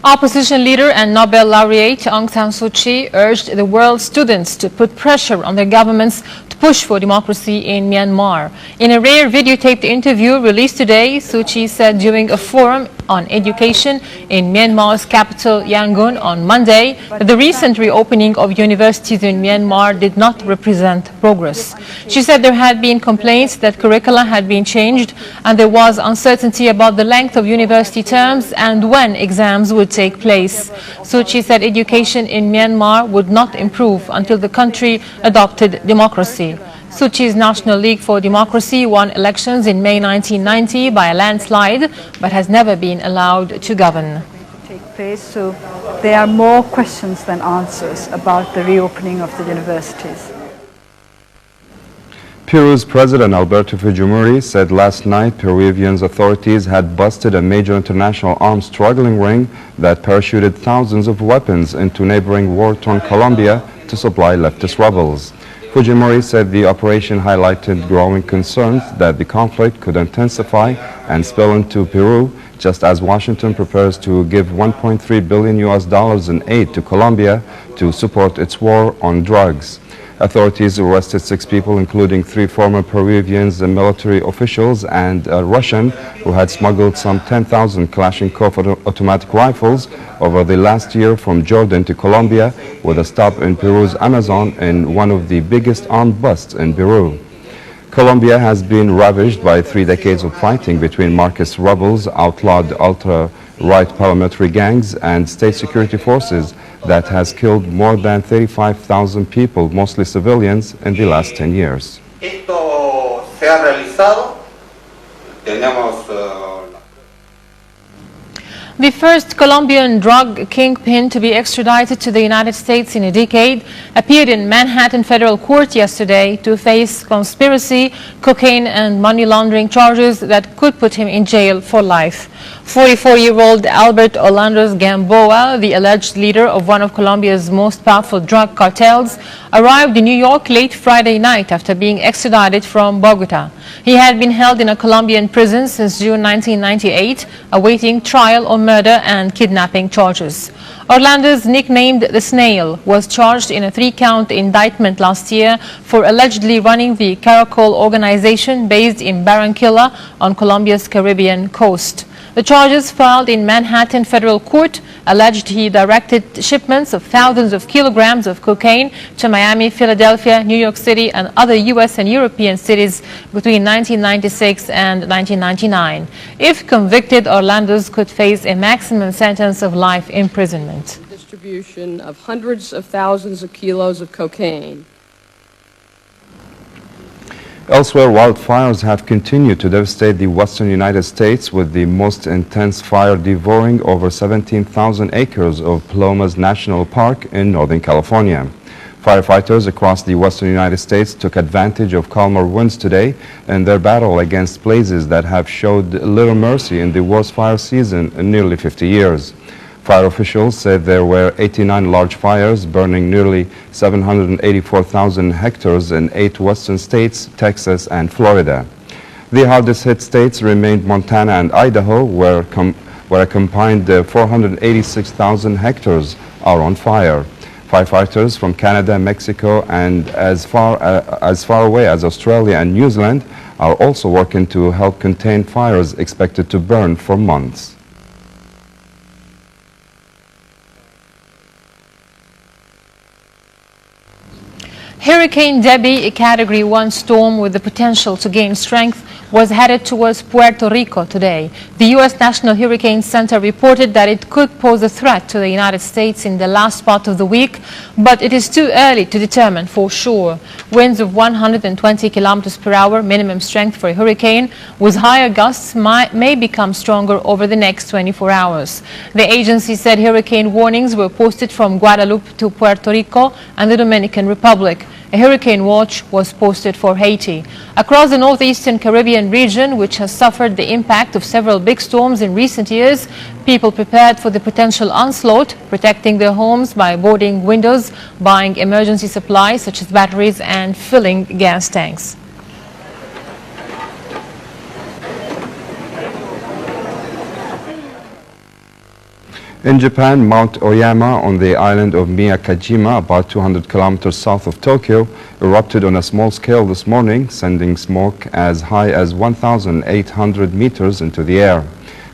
Opposition leader and Nobel laureate Aung San Suu Kyi urged the world's students to put pressure on their governments to push for democracy in Myanmar. In a rare videotaped interview released today, Suu Kyi said during a forum on education in Myanmar's capital Yangon on Monday that the recent reopening of universities in Myanmar did not represent progress. She said there had been complaints that curricula had been changed and there was uncertainty about the length of university terms and when exams would take place. Suu Kyi said education in Myanmar would not improve until the country adopted democracy. Suu Kyi's National League for Democracy won elections in May 1990 by a landslide, but has never been allowed to govern. So there are more questions than answers about the reopening of the universities. Peru's President Alberto Fujimori said last night Peruvian authorities had busted a major international arms smuggling ring that parachuted thousands of weapons into neighboring war-torn Colombia to supply leftist rebels. Fujimori said the operation highlighted growing concerns that the conflict could intensify and spill into Peru, just as Washington prepares to give $1.3 billion in aid to Colombia to support its war on drugs. Authorities arrested 6 people, including 3 former Peruvian military officials and a Russian who had smuggled some 10,000 Kalashnikov automatic rifles over the last year from Jordan to Colombia, with a stop in Peru's Amazon in one of the biggest armed busts in Peru. Colombia has been ravaged by 3 decades of fighting between Marxist rebels, outlawed ultra-right paramilitary gangs, and state security forces that has killed more than 35,000 people, mostly civilians, in the last 10 years. Esto se ha realizado. Tenemos The first Colombian drug kingpin to be extradited to the United States in a decade appeared in Manhattan federal court yesterday to face conspiracy, cocaine and money laundering charges that could put him in jail for life. 44-year-old Albert Orlando's Gamboa, the alleged leader of one of Colombia's most powerful drug cartels, arrived in New York late Friday night after being extradited from Bogota. He had been held in a Colombian prison since June 1998, awaiting trial on murder and kidnapping charges. Orlando's, nicknamed the Snail, was charged in a 3-count indictment last year for allegedly running the Caracol organization based in Barranquilla on Colombia's Caribbean coast. The charges filed in Manhattan federal court alleged he directed shipments of thousands of kilograms of cocaine to Miami, Philadelphia, New York City and other U.S. and European cities between 1996 and 1999. If convicted, Orlando's could face a maximum sentence of life imprisonment. Distribution of hundreds of thousands of kilos of cocaine. Elsewhere, wildfires have continued to devastate the western United States, with the most intense fire devouring over 17,000 acres of Palomas National Park in Northern California. Firefighters across the western United States took advantage of calmer winds today in their battle against blazes that have showed little mercy in the worst fire season in nearly 50 years. Fire officials said there were 89 large fires burning nearly 784,000 hectares in 8 western states, Texas and Florida. The hardest hit states remained Montana and Idaho, where a combined 486,000 hectares are on fire. Firefighters from Canada, Mexico and as far away as Australia and New Zealand are also working to help contain fires expected to burn for months. Hurricane Debbie, a Category 1 storm with the potential to gain strength, was headed towards Puerto Rico today. The U.S. National Hurricane Center reported that it could pose a threat to the United States in the last part of the week, but it is too early to determine for sure. Winds of 120 kilometers per hour, minimum strength for a hurricane, with higher gusts may become stronger over the next 24 hours. The agency said hurricane warnings were posted from Guadeloupe to Puerto Rico and the Dominican Republic. A hurricane watch was posted for Haiti. Across the northeastern Caribbean region, which has suffered the impact of several big storms in recent years, people prepared for the potential onslaught, protecting their homes by boarding windows, buying emergency supplies such as batteries and filling gas tanks. In Japan, Mount Oyama on the island of Miyakajima, about 200 kilometers south of Tokyo, erupted on a small scale this morning, sending smoke as high as 1,800 meters into the air.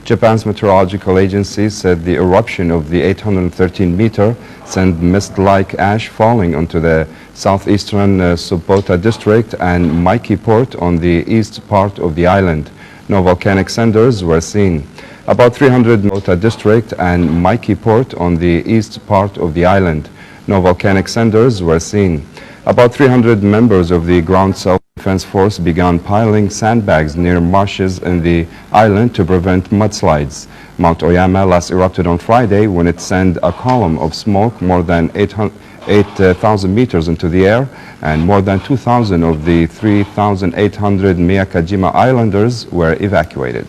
Japan's meteorological agency said the eruption of the 813-meter sent mist-like ash falling onto the southeastern Subota district and Maiki port on the east part of the island. No volcanic cinders were seen. About 300 Subota district and Maiki port on the east part of the island. No volcanic cinders were seen. About 300 members of the Ground Self-Defense Force began piling sandbags near marshes in the island to prevent mudslides. Mount Oyama last erupted on Friday when it sent a column of smoke more than 8,000 meters into the air, and more than 2,000 of the 3,800 Miyakajima islanders were evacuated.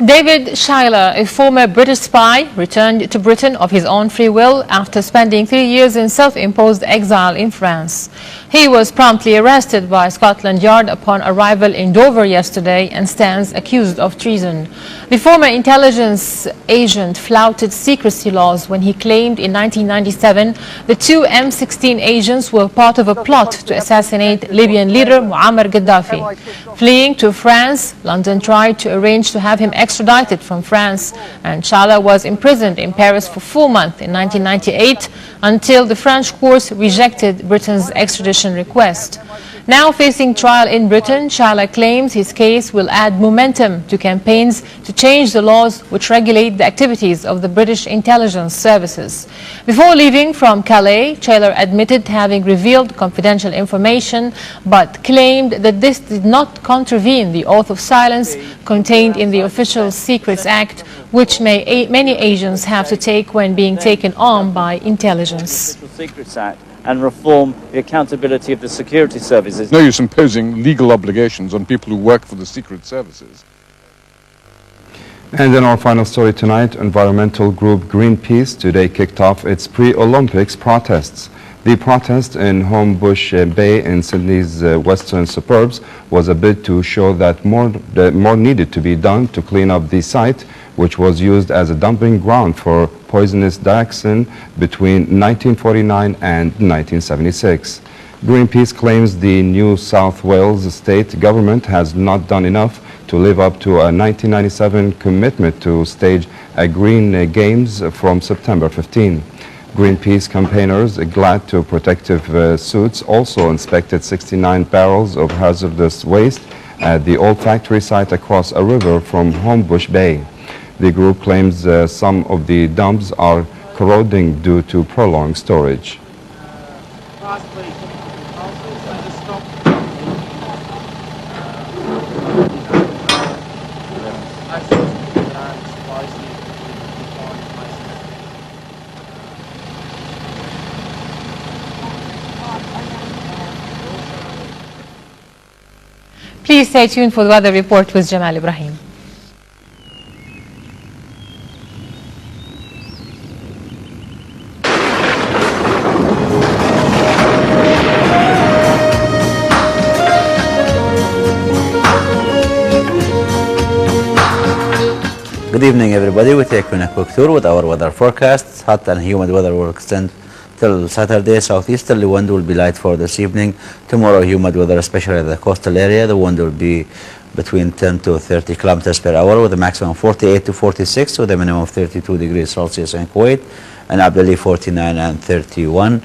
David Charla, a former British spy, returned to Britain of his own free will after spending 3 years in self-imposed exile in France. He was promptly arrested by Scotland Yard upon arrival in Dover yesterday and stands accused of treason. The former intelligence agent flouted secrecy laws when he claimed in 1997 the two M16 agents were part of a plot to assassinate Libyan leader Muammar Gaddafi. Fleeing to France, London tried to arrange to have him extradited from France, and Charla was imprisoned in Paris for 4 months in 1998 until the French courts rejected Britain's extradition request. Now facing trial in Britain, Charla claims his case will add momentum to campaigns to change the laws which regulate the activities of the British intelligence services. Before leaving from Calais, Charla admitted having revealed confidential information, but claimed that this did not contravene the oath of silence contained in the Official Secrets Act, which many agents have to take when being taken on by intelligence. And reform the accountability of the security services. No use imposing legal obligations on people who work for the secret services. And in our final story tonight, environmental group Greenpeace today kicked off its pre-Olympics protests. The protest in Homebush Bay in Sydney's western suburbs was a bid to show that more needed to be done to clean up the site, which was used as a dumping ground for poisonous dioxin between 1949 and 1976. Greenpeace claims the New South Wales state government has not done enough to live up to a 1997 commitment to stage a Green Games from September 15. Greenpeace campaigners, glad to protective suits, also inspected 69 barrels of hazardous waste at the old factory site across a river from Homebush Bay. The group claims some of the dumps are corroding due to prolonged storage. Please stay tuned for the weather report with Jamal Ibrahim. Good evening, everybody. We take you on a quick tour with our weather forecasts. Hot and humid weather will extend till Saturday. Southeasterly wind will be light for this evening. Tomorrow, humid weather, especially at the coastal area. The wind will be between 10 to 30 kilometers per hour with a maximum of 48 to 46 with a minimum of 32 degrees Celsius in Kuwait and Abdali 49 and 31.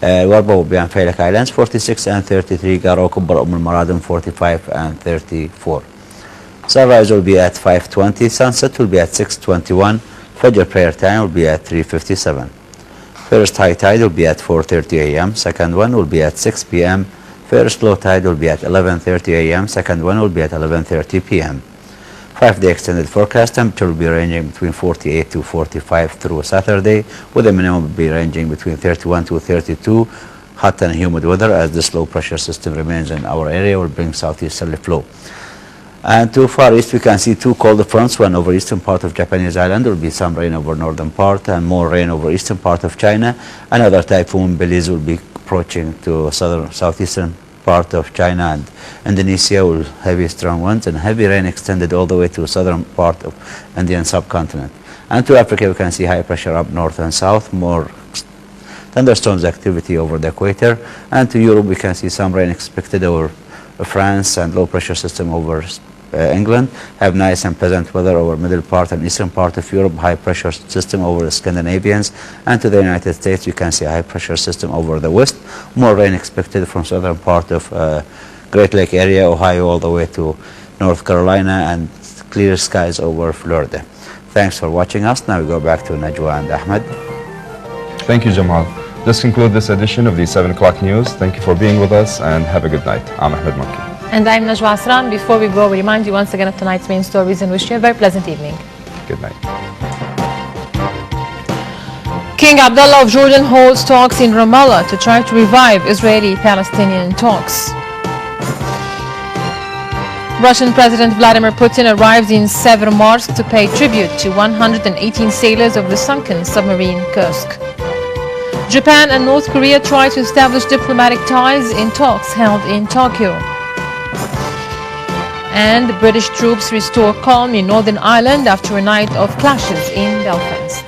Warba will be on Failak Islands 46 and 33. Garo Kubbar Al Maradim 45 and 34. Sunrise will be at 5:20. Sunset will be at 6:21. Fajr prayer time will be at 3:57. First high tide will be at 4:30 a.m. Second one will be at 6 p.m. First low tide will be at 11:30 a.m. Second one will be at 11:30 p.m. 5-day extended forecast temperature will be ranging between 48 to 45 through Saturday, with a minimum will be ranging between 31 to 32. Hot and humid weather as this low pressure system remains in our area will bring southeasterly flow. And to far east we can see two cold fronts. One over eastern part of Japanese island will be some rain over northern part and more rain over eastern part of China. Another typhoon Belize will be approaching to southeastern part of China and Indonesia with heavy strong winds, and heavy rain extended all the way to southern part of Indian subcontinent. And to Africa, we can see high pressure up north and south, more thunderstorms activity over the equator. And to Europe, we can see some rain expected over France and low pressure system over England. Have nice and pleasant weather over middle part and eastern part of Europe, high pressure system over the Scandinavians. And to the United States, you can see a high pressure system over the west. More rain expected from southern part of Great Lake area, Ohio, all the way to North Carolina, and clear skies over Florida. Thanks for watching us. Now we go back to Najwa and Ahmed. Thank you, Jamal. This concludes this edition of the 7 o'clock news. Thank you for being with us and have a good night. I'm Ahmed Makki. And I'm Najwa Asran. Before we go, we remind you once again of tonight's main stories and wish you a very pleasant evening. Good night. King Abdullah of Jordan holds talks in Ramallah to try to revive Israeli-Palestinian talks. Russian President Vladimir Putin arrives in Severomorsk to pay tribute to 118 sailors of the sunken submarine Kursk. Japan and North Korea try to establish diplomatic ties in talks held in Tokyo. And British troops restore calm in Northern Ireland after a night of clashes in Belfast.